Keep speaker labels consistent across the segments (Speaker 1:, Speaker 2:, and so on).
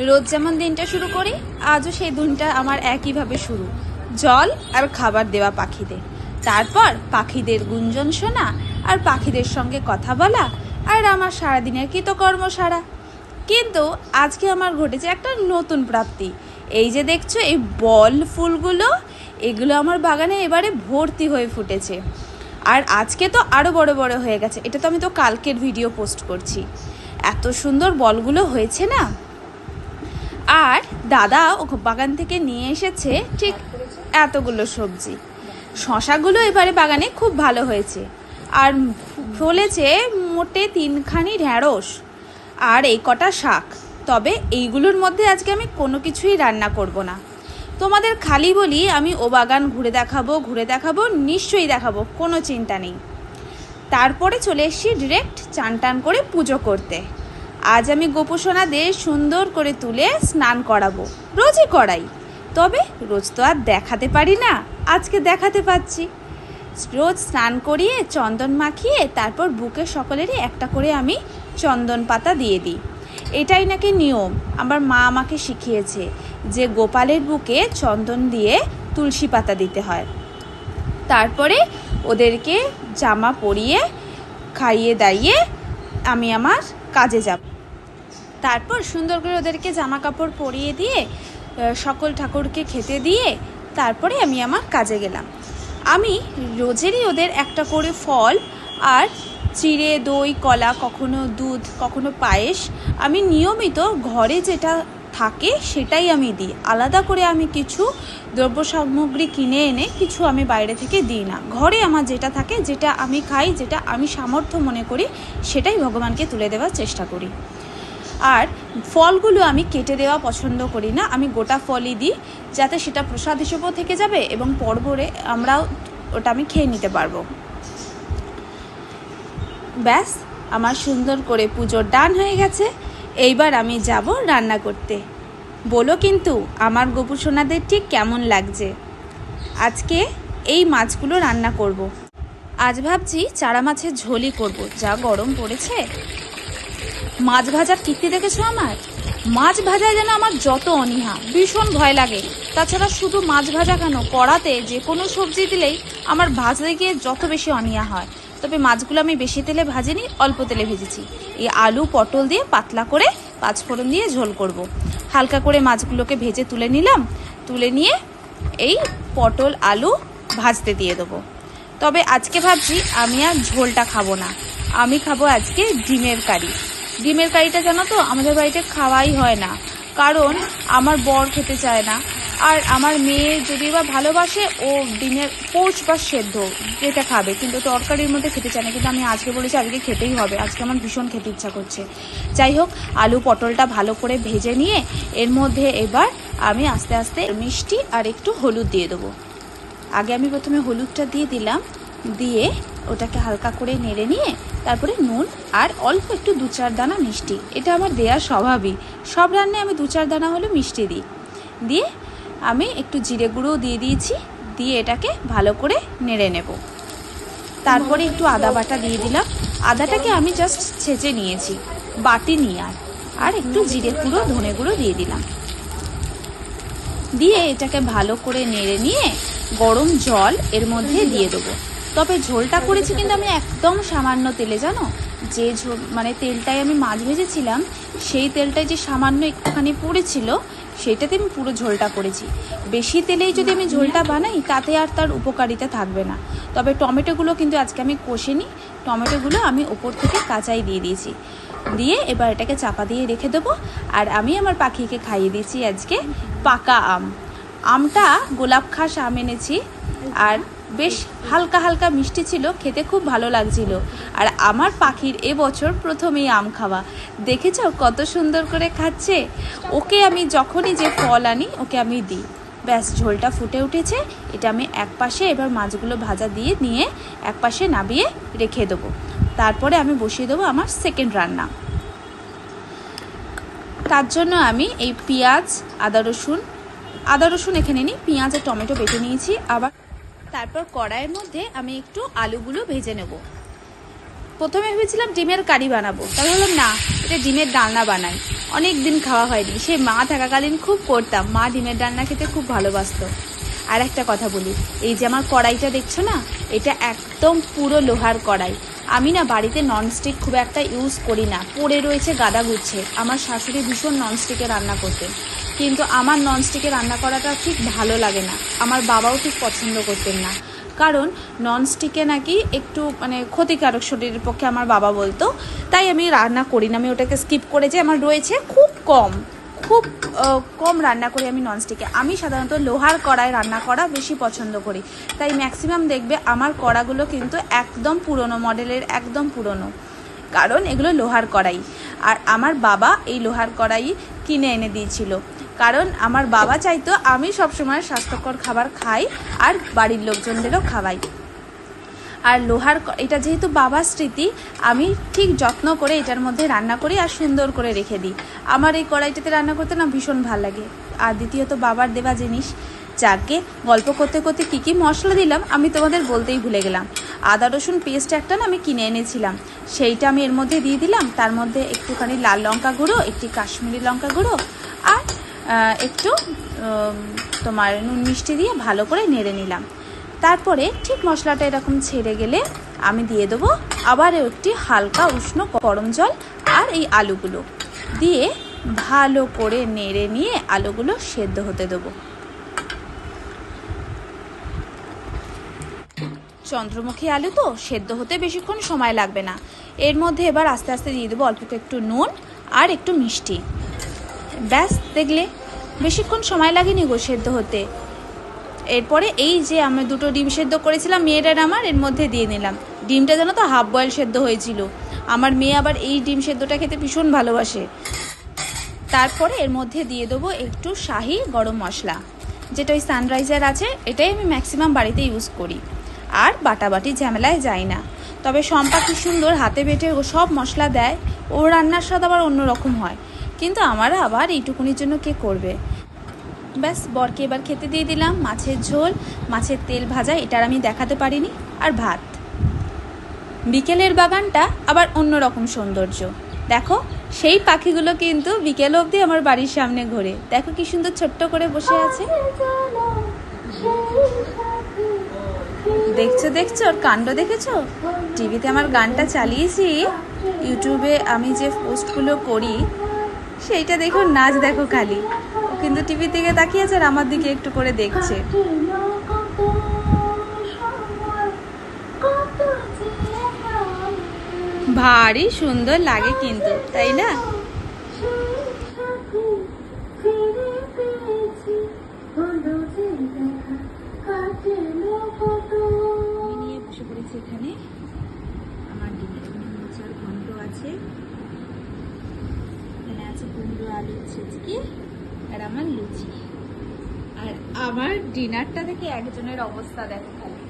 Speaker 1: রোজ যেমন দিনটা শুরু করি, আজও সেই দিনটা আমার একইভাবে শুরু। জল আর খাবার দেওয়া পাখিদের, তারপর পাখিদের গুঞ্জন শোনা আর পাখিদের সঙ্গে কথা বলা, আর আমার সারাদিনের কৃতকর্ম সারা। কিন্তু আজকে আমার ঘটেছে একটা নতুন প্রাপ্তি। এই যে দেখছো এই বল ফুলগুলো, এগুলো আমার বাগানে এবারে ভর্তি হয়ে ফুটেছে। আর আজকে তো আরও বড় বড় হয়ে গেছে। এটা তো আমি তো কালকের ভিডিও পোস্ট করছি। এত সুন্দর বলগুলো হয়েছে না। আর দাদা ও বাগান থেকে নিয়ে এসেছে ঠিক এতগুলো সবজি। শশাগুলো এবারে বাগানে খুব ভালো হয়েছে। আর ফলেছে মোটে 3খানি ঢ্যাঁড়স আর এই কটা শাক। তবে এইগুলোর মধ্যে আজকে আমি কোনো কিছুই রান্না করব না। তোমাদের খালি বলি আমি ও বাগান ঘুরে দেখাবো, নিশ্চয়ই দেখাবো, কোনো চিন্তা নেই। তারপরে চলে এসেছি ডিরেক্ট চান টান করে পুজো করতে। আজ আমি গোপুসোনাদের সুন্দর করে তুলে স্নান করাবো। রোজই করাই, তবে রোজ তো আর দেখাতে পারি না, আজকে দেখাতে পাচ্ছি। রোজ স্নান করিয়ে চন্দন মাখিয়ে তারপর বুকে সকলেরই একটা করে আমি চন্দন পাতা দিয়ে দিই। এটাই নাকি নিয়ম, আমার মা আমাকে শিখিয়েছে যে গোপালের বুকে চন্দন দিয়ে তুলসী পাতা দিতে হয়। তারপরে ওদেরকে জামা পরিয়ে খাইয়ে দাইয়ে আমি আমার কাজে যাব। তারপর সুন্দর করে ওদেরকে জামা কাপড় পরিয়ে দিয়ে সকল ঠাকুরকে খেতে দিয়ে তারপরে আমি আমার কাজে গেলাম। আমি রোজেরই ওদের একটা করে ফল আর চিড়ে, দই, কলা, কখনো দুধ, কখনো পায়েস, আমি নিয়মিত ঘরে যেটা থাকে সেটাই আমি দিই। আলাদা করে আমি কিছু দ্রব্য সামগ্রী কিনে এনে কিছু আমি বাইরে থেকে দিই না। ঘরে আমার যেটা থাকে, যেটা আমি খাই, যেটা আমি সামর্থ্য মনে করি, সেটাই ভগবানকে তুলে দেওয়ার চেষ্টা করি। আর ফলগুলো আমি কেটে দেওয়া পছন্দ করি না, আমি গোটা ফলই দিই, যাতে সেটা প্রসাদ হিসেবেও থেকে যাবে এবং পরপরে আমরাও ওটা আমি খেয়ে নিতে পারবো। ব্যাস, আমার সুন্দর করে পুজোর ডান হয়ে গেছে। এইবার আমি যাব রান্না করতে। বলো কিন্তু আমার গোপুসোনাদের ঠিক কেমন লাগছে। আজকে এই মাছগুলো রান্না করব। আজ ভাবছি চারা মাছের ঝোলই করব, যা গরম পড়েছে। মাছ ভাজার কীর্তি দেখেছো আমার? মাছ ভাজা যেন আমার যত অনীহা, ভীষণ ভয় লাগে। তাছাড়া শুধু মাছ ভাজা কেন, কড়াতে যে কোনো সবজি দিলেই আমার ভাজতে গিয়ে যত বেশি অনীহা হয়। তবে মাছগুলো আমি বেশি তেলে ভাজিনি, অল্প তেলে ভেজেছি। এই আলু পটল দিয়ে পাতলা করে পাঁচফোড়ন দিয়ে ঝোল করব। হালকা করে মাছগুলোকে ভেজে তুলে নিলাম, তুলে নিয়ে এই পটল আলু ভাজতে দিয়ে দেবো। তবে আজকে ভাবছি আমি আর ঝোলটা খাবো না, আমি খাবো আজকে ডিমের কারি। ডিমের কারিটা জানো তো আমাদের বাড়িতে খাওয়াই হয় না, কারণ আমার বর খেতে চায় না। আর আমার মেয়ে যদি বা ভালোবাসে, ও ডিমের পোচ বা সেদ্ধ যেটা খাবে, কিন্তু তরকারির মধ্যে খেতে চায় না। কিন্তু আমি আজকে বলেছি আজকে খেতেই হবে, আজকে আমার ভীষণ খেতে ইচ্ছা করছে। যাই হোক, আলু পটলটা ভালো করে ভেজে নিয়ে এর মধ্যে এবার আমি আস্তে আস্তে মিষ্টি আর একটু হলুদ দিয়ে দেবো। আগে আমি প্রথমে হলুদটা দিয়ে দিলাম, দিয়ে ওটাকে হালকা করে নেড়ে নিয়ে তারপরে নুন আর অল্প একটু 2-4 দানা মিষ্টি, এটা আমার দেওয়ার স্বভাবই। সব রান্নায় আমি 2-4 দানা হলে মিষ্টি দিই। দিয়ে আমি একটু জিরে গুঁড়োও দিয়ে দিয়েছি, দিয়ে এটাকে ভালো করে নেড়ে নেব। তারপরে একটু আদা বাটা দিয়ে দিলাম। আদাটাকে আমি জাস্ট ছেঁচে নিয়েছি, বাটি নিয়ে। আর একটু জিরে গুঁড়ো, ধনে গুঁড়ো দিয়ে দিলাম। দিয়ে এটাকে ভালো করে নেড়ে নিয়ে গরম জল এর মধ্যে দিয়ে দেবো। তবে ঝোলটা করেছি কিন্তু আমি একদম সামান্য তেলে, জানো, যে মানে তেলটাই আমি মাছ ভেজেছিলাম, সেই তেলটাই যে সামান্য একটুখানি পড়েছিল, সেটাতে আমি পুরো ঝোলটা করেছি। বেশি তেলেই যদি আমি ঝোলটা বানাই, তাতে আর তার উপকারিতা থাকবে না। তবে টমেটোগুলো কিন্তু আজকে আমি কষিনি, টমেটোগুলো আমি ওপর থেকে কাঁচাই দিয়ে দিয়েছি। দিয়ে এবার এটাকে চাপা দিয়ে রেখে দেবো। আর আমি আমার পাখিকে খাইয়ে দিয়েছি আজকে পাকা আম। আমটা গোলাপ খাস আম এনেছি, আর বেশ হালকা হালকা মিষ্টি ছিল, খেতে খুব ভালো লাগছিল। আর আমার পাখির এবছর প্রথমেই আম খাওয়া, দেখেছ কত সুন্দর করে খাচ্ছে। ওকে আমি যখনই যে ফল আনি ওকে আমি দিই। ব্যাস, ঝোলটা ফুটে উঠেছে। এটা আমি এক পাশে এবার মাছগুলো ভাজা দিয়ে নিয়ে এক পাশে নামিয়ে রেখে দেবো। তারপরে আমি বসিয়ে দেবো আমার সেকেন্ড রান্না। তার জন্য আমি এই পেঁয়াজ, আদা রসুন এখানে নিই, পেঁয়াজ আর টমেটো বেটে নিয়েছি। আবার তারপর কড়াইয়ের মধ্যে আমি একটু আলুগুলো ভেজে নেব। প্রথমে ভেবেছিলাম ডিমের কারি বানাবো, তারপর বললাম না, এটা ডিমের ডালনা বানাই। অনেক দিন খাওয়া হয়নি, সে মা থাকাকালীন খুব করতাম, মা ডিমের ডালনা খেতে খুব ভালোবাসতো। আর একটা কথা বলি, এই যে আমার কড়াইটা দেখছো না, এটা একদম পুরো লোহার কড়াই। আমি না বাড়িতে ননস্টিক খুব একটা ইউজ করি না, পড়ে রয়েছে গাদা গুচ্ছে। আমার শাশুড়ি ভীষণ ননস্টিকে রান্না করতেন, কিন্তু আমার ননস্টিকে রান্না করাটা ঠিক ভালো লাগে না, আমার বাবাও ঠিক পছন্দ করতেন না, কারণ ননস্টিকে নাকি একটু মানে ক্ষতিকারক শরীরের পক্ষে আমার বাবা বলতো। তাই আমি রান্না করি না, আমি ওটাকে স্কিপ করে যে আমার রয়েছে খুব কম রান্না করি আমি ননস্টিকে। আমি সাধারণত লোহার কড়াই রান্না করা বেশি পছন্দ করি, তাই ম্যাক্সিমাম দেখবে আমার কড়াগুলো কিন্তু একদম পুরনো মডেলের, একদম পুরনো, কারণ এগুলো লোহার কড়াই। আর আমার বাবা এই লোহার কড়াই কিনে এনে দিয়েছিল, কারণ আমার বাবা চাইতো আমি সবসময় স্বাস্থ্যকর খাবার খাই আর বাড়ির লোকজনদেরও খাওয়াই। আর লোহার এটা যেহেতু বাবার স্মৃতি, আমি ঠিক যত্ন করে এটার মধ্যে রান্না করি আর সুন্দর করে রেখে দিই। আমার এই কড়াইটাতে রান্না করতে না ভীষণ ভালো লাগে। আর দ্বিতীয়ত বাবার দেওয়া জিনিস। যাকে গল্প করতে করতে কী কী মশলা দিলাম আমি তোমাদের বলতেই ভুলে গেলাম। আদা রসুন পেস্ট একটা না আমি কিনে এনেছিলাম, সেইটা আমি এর মধ্যে দিয়ে দিলাম। তার মধ্যে একটুখানি লাল লঙ্কা গুঁড়ো, একটি কাশ্মীরি লঙ্কা গুঁড়ো আর একটু তোমার নুন মিষ্টি দিয়ে ভালো করে নেড়ে নিলাম। তারপরে ঠিক মশলাটা এরকম ছেড়ে গেলে আমি দিয়ে দেবো আবার একটি হালকা উষ্ণ গরম জল, আর এই আলুগুলো দিয়ে ভালো করে নেড়ে নিয়ে আলুগুলো সেদ্ধ হতে দেবো। চন্দ্রমুখী আলু তো সেদ্ধ হতে বেশিক্ষণ সময় লাগবে না। এর মধ্যে এবার আস্তে আস্তে দিয়ে দেবো অল্প একটু নুন আর একটু মিষ্টি। ব্যাস, দেখলে বেশিক্ষণ সময় লাগেনি গো সেদ্ধ হতে। এরপরে এই যে আমি দুটো ডিম সেদ্ধ করেছিলাম মেয়েটার আমার, এর মধ্যে দিয়ে নিলাম। ডিমটা জানো তো হাফ বয়েল সেদ্ধ হয়েছিল। আমার মেয়ে আবার এই ডিম সেদ্ধটা খেতে ভীষণ ভালোবাসে। তারপরে এর মধ্যে দিয়ে দেবো একটু শাহি গরম মশলা, যেটা ওই সানরাইজার আছে, এটাই আমি ম্যাক্সিমাম বাড়িতে ইউজ করি। আর বাটাবাটি ঝামেলায় যাই না। তবে শম্পা কি সুন্দর হাতে বেটে সব মশলা দেয়, ওর রান্নার স্বাদ আবার অন্যরকম হয়, কিন্তু আমার আবার এইটুকুনির জন্য কে করবে। ব্যাস, বরকে এবার খেতে দিয়ে দিলাম মাছের ঝোল, মাছের তেল ভাজা, এটার আমি দেখাতে পারিনি, আর ভাত। বিকেলের বাগানটা আবার অন্যরকম সৌন্দর্য। দেখো সেই পাখিগুলো কিন্তু বিকেল অবধি আমার বাড়ির সামনে ঘোরে। দেখো কি সুন্দর ছোট্ট করে বসে আছে। দেখছো ওর কাণ্ড দেখেছো? টিভিতে আমার গানটা চালিয়েছি, ইউটিউবে আমি যে পোস্টগুলো করি সেইটা দেখো, নাচ দেখো খালি। ও কিন্তু টিভি থেকে তাকিয়েছে আর আমার দিকে একটু করে দেখছে। ভারী সুন্দর লাগে কিন্তু, তাই না? নিয়ে বসে পড়েছি এখানে। আমার ডিমের মোচার ঘন্ট আছে, এখানে আছে কুমড়ো আলুর ছেচকি, আর আমার লুচি। আর আমার ডিনারটা দেখে একজনের অবস্থা দেখো খালি,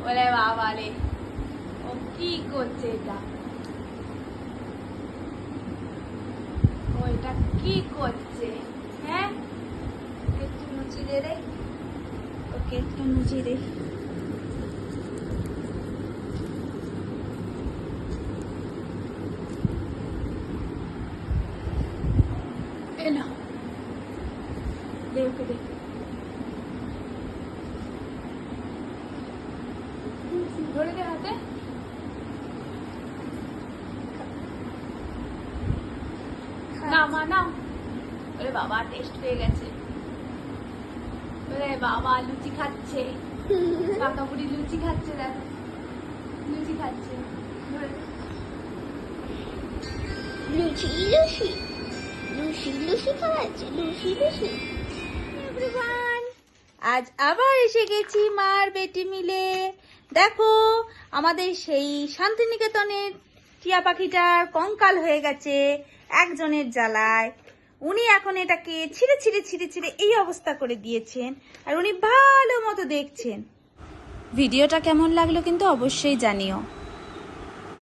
Speaker 1: বলে বাবা রে ও কি করছে, এটা ও এটা কি করছে? হ্যাঁ, একটু লুচি দে রে, ওকে একটু লুচি দে। এলো দে, ওকে দে। ধরে দে হাতে। না মা নাও। ওরে বাবা টেস্ট পেয়ে গেছে। ওরে বাবা লুচি খাচ্ছে, কাকা বুড়ি লুচি খাচ্ছে, দেখো লুচি খাচ্ছে।
Speaker 2: লুচি লুচি লুচি লুচি খাওয়াচ্ছে, লুচি লুচি।
Speaker 1: এভরিওয়ান, আজ আবার এসে গেছি মার বেটি মিলে। দেখো আমাদের সেই শান্তিনিকেতনের টিয়া পাখিটার কঙ্কাল হয়ে গেছে একজনের জ্বালায়। উনি এখন এটাকে ছিঁড়ে ছিঁড়ে ছিঁড়ে ছিঁড়ে এই অবস্থা করে দিয়েছেন, আর উনি ভালো মতো দেখছেন। ভিডিওটা কেমন লাগলো কিন্তু অবশ্যই জানিও।